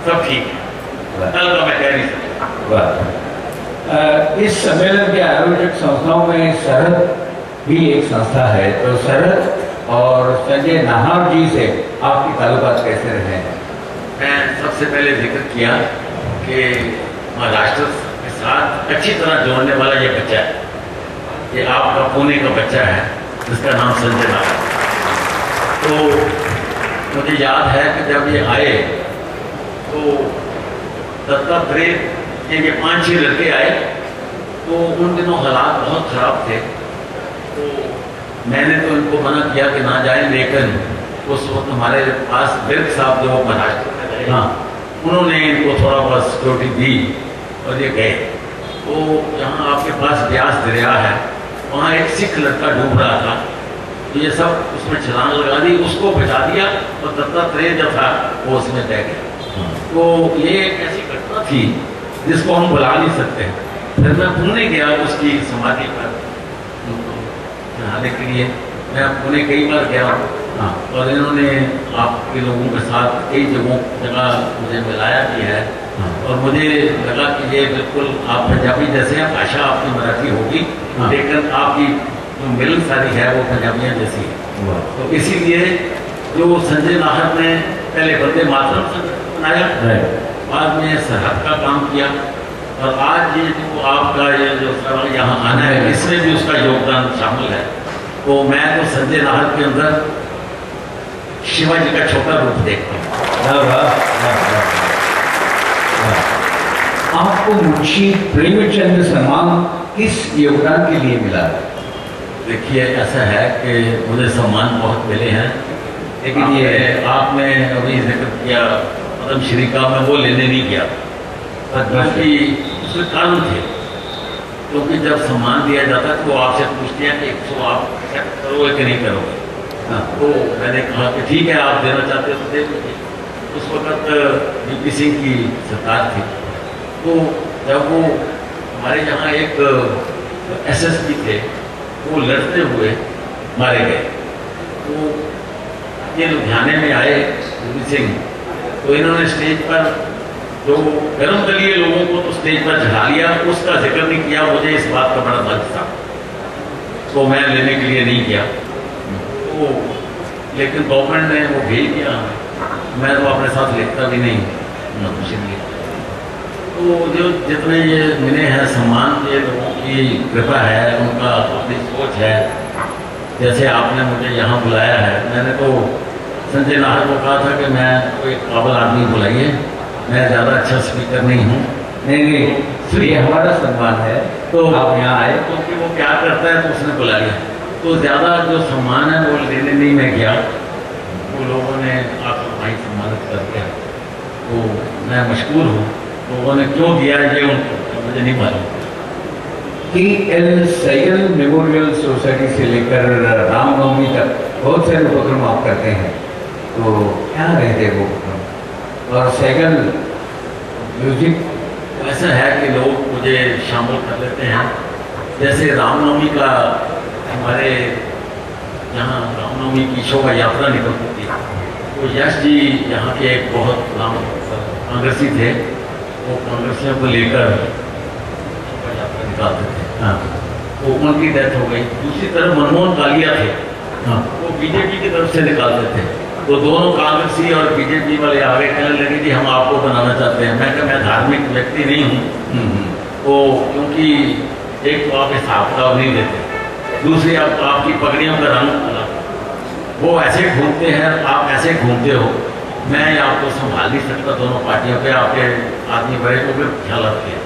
सब ठीक है, कल का मैं कह नहीं सकता। इस सम्मेलन के आयोजक संस्थाओं में सरहद भी एक संस्था है, तो सरहद और संजय नाहर जी से आपकी ताल्लुकात कैसे रहे हैं? मैं सबसे पहले जिक्र किया कि महाराष्ट्र के साथ अच्छी तरह जोड़ने वाला ये बच्चा है, ये आपका पुणे का बच्चा है जिसका नाम संजय नाहर। तो मुझे याद है कि जब ये आए तो दत्तात्रेय के ये 5-6 लड़के आए, तो उन दिनों हालात बहुत ख़राब थे। तो मैंने तो इनको मना किया कि ना जाए, लेकिन उस वक्त हमारे पास बिर्क साहब जो महाराष्ट्र में रहे, हाँ, उन्होंने इनको थोड़ा बहुत सिक्योरिटी दी और ये गए। तो यहाँ आपके पास ब्यास दरिया है, वहाँ एक सिख लड़का डूब रहा था, तो ये सब उसमें छलांग लगा दी, उसको बचा दिया और दत्तात्रेय जो था वो उसमें बह गया। तो ये एक ऐसी घटना थी जिसको हम भुला नहीं सकते। फिर मैं पुणे गया उसकी समाधि पर नहाने के लिए, मैं पुणे कई बार गया हूँ। हाँ, और इन्होंने आपके लोगों के साथ कई जगह मुझे मिलाया भी है। हाँ, और मुझे लगा कि ये बिल्कुल आप पंजाबी जैसे हैं, भाषा आपकी मराठी होगी, हाँ, लेकिन आपकी जो मिलन सारी है वो पंजाबियाँ जैसी है। तो इसीलिए जो संजय नाहर ने पहले वंदे मातरम बनाया, बाद में सरहद का काम किया, और आज ये जो आपका ये जो यहाँ आना है इसमें भी उसका योगदान शामिल है। तो मैं तो संजय नाहर के अंदर शिवाजी का छोटा रूप देखता हूँ। आपको मुंशी प्रेमचंद सम्मान किस योगदान के लिए मिला? देखिए, ऐसा है कि मुझे सम्मान बहुत मिले हैं, लेकिन ये आपने अभी जिक्र किया पद्मश्री का, मैं वो लेने नहीं गया क्योंकि उसके कारण थे। क्योंकि जब सम्मान दिया जाता है तो वो आपसे पूछते हैं कि इसको आप एक्सेप्ट करोगे कि नहीं करोगे। हाँ, तो मैंने कहा कि ठीक है, आप देना चाहते हो तो दे दीजिए। उस वक्त वीपी सिंह की सरकार थी, तो जब वो हमारे यहाँ एक एसएसपी थे, वो लड़ते हुए मारे गए। तो ये लुधियाने में आए वीपी सिंह, तो इन्होंने स्टेज पर जो गर्म दलीय लोगों को तो स्टेज पर चढ़ा लिया, उसका जिक्र नहीं किया। मुझे इस बात का बड़ा दर्द था, तो मैं लेने के लिए नहीं गया। तो लेकिन गवर्नमेंट ने वो भेज दिया, मैं तो अपने साथ लिखता भी नहीं, कुछ नहीं। तो जो जितने ये मिले हैं सम्मान, ये लोगों की कृपा है, उनका अपनी सोच है। जैसे आपने मुझे यहाँ बुलाया है, मैंने तो संजय नाहर को कहा था कि मैं कोई काबिल आदमी बुलाइए, मैं ज़्यादा अच्छा स्पीकर नहीं हूँ। नहीं, ये हमारा सम्मान है, तो आप यहाँ आए। क्योंकि वो क्या करता है तो उसने बुला लिया, तो ज़्यादा जो सम्मान है वो लेने नहीं मैं गया। वो लोगों ने आपको भाई सम्मानित कर दिया, तो मैं मशकूर हूँ। लोगों ने क्यों दिया ये उनको मुझे नहीं मालूम। TL सैगल मेमोरियल सोसाइटी से लेकर रामनवमी तक बहुत सारे उपक्रम आप करते हैं, तो क्या रहते हैं वो उपक्रम? और सैगल म्यूजिक ऐसा है कि लोग मुझे शामिल कर लेते हैं। जैसे रामनवमी का हमारे यहाँ रामनवमी की शोभा यात्रा निकलती थी, तो यश जी यहाँ के एक बहुत नाम कांग्रेसी थे, वो कांग्रेसियों को लेकर शोभा यात्रा निकालते थे। हाँ, तो उनकी डेथ हो गई। दूसरी तरफ मनमोहन कालिया थे, हाँ, वो बीजेपी की तरफ से निकालते थे। तो दोनों कांग्रेसी और बीजेपी वाले आगे कहने लगे कि हम आपको बनाना चाहते हैं। मैं क्या, मैं धार्मिक व्यक्ति नहीं हूँ, तो क्योंकि एक तो आप हिसाब किताब नहीं देते, दूसरी आपकी पगड़ियों का रंग अलग, वो ऐसे घूमते हैं, आप ऐसे घूमते हो, मैं आपको संभाल नहीं सकता। दोनों पार्टियों पे आपके आदमी बड़े को भी ख्याल रखते हैं,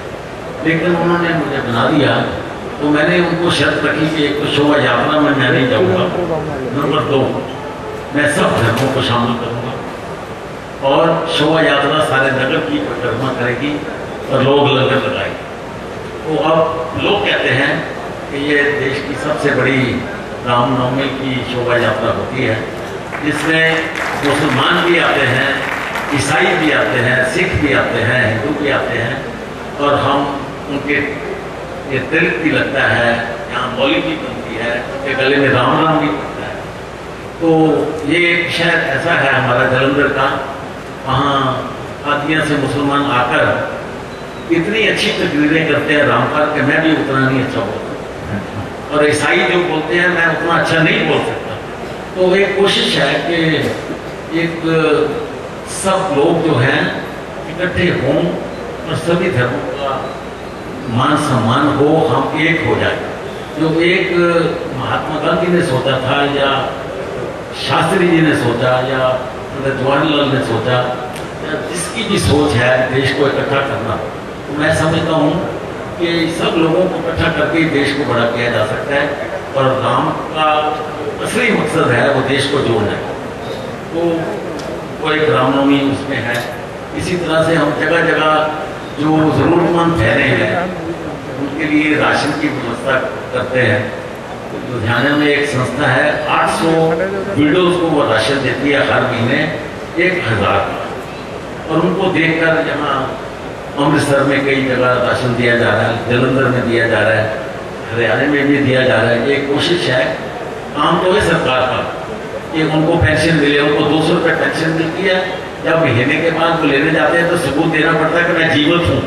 लेकिन उन्होंने मुझे बना दिया। तो मैंने उनको शर्त रखी कि एक तो शोभा यात्रा में मैं नहीं जाऊँगा, नंबर 2 मैं सब धर्मों को शामिल करूँगा, और शोभा यात्रा सारे नगर की परिक्रमा करेगी और लोग लंगर लगाएंगे। तो अब लोग कहते हैं कि ये देश की सबसे बड़ी रामनवमी की शोभा यात्रा होती है, जिसमें मुसलमान भी आते हैं, ईसाई भी आते हैं, सिख भी आते हैं, हिंदू भी आते हैं, और हम उनके ये तिलक भी लगता है, यहाँ मौली भी बनती है, उनके गले में राम राम भी बनता है। तो ये शहर ऐसा है हमारा जलंधर का, वहाँ आदि बस्तियां से मुसलमान आकर इतनी अच्छी तकरीरें करते हैं राम पर कि मैं भी उतना नहीं अच्छा बोलता, और ईसाई जो बोलते हैं मैं उतना अच्छा नहीं बोल सकता। तो एक कोशिश है कि एक सब लोग जो हैं इकट्ठे हों और सभी धर्मों का मान सम्मान हो, हम एक हो जाए। जो एक महात्मा गांधी ने सोचा था, या शास्त्री जी ने सोचा, या जवाहरलाल ने सोचा, या जिसकी भी सोच है देश को इकट्ठा करना, तो मैं समझता हूँ कि सब लोगों को इकट्ठा करके देश को बड़ा किया जा सकता है। और राम का असली मकसद है वो देश को जोड़ना है, तो वो एक रामनवमी उसमें है। इसी तरह से हम जगह जगह जो ज़रूरतमंद ठहरे हैं उनके लिए राशन की व्यवस्था करते हैं। लुधियाना में एक संस्था है, 800 विडोज को वो राशन देती है हर महीने 1000 का, और उनको देखकर यहाँ अमृतसर में कई जगह राशन दिया जा रहा है, जलंधर में दिया जा रहा है, हरियाणा में भी दिया जा रहा है। ये कोशिश है, काम तो है सरकार का कि उनको पेंशन मिले। उनको 200 रुपये पेंशन मिलती है, जब महीने के बाद वो लेने जाते हैं तो सबूत देना पड़ता है कि मैं जीवित हूँ।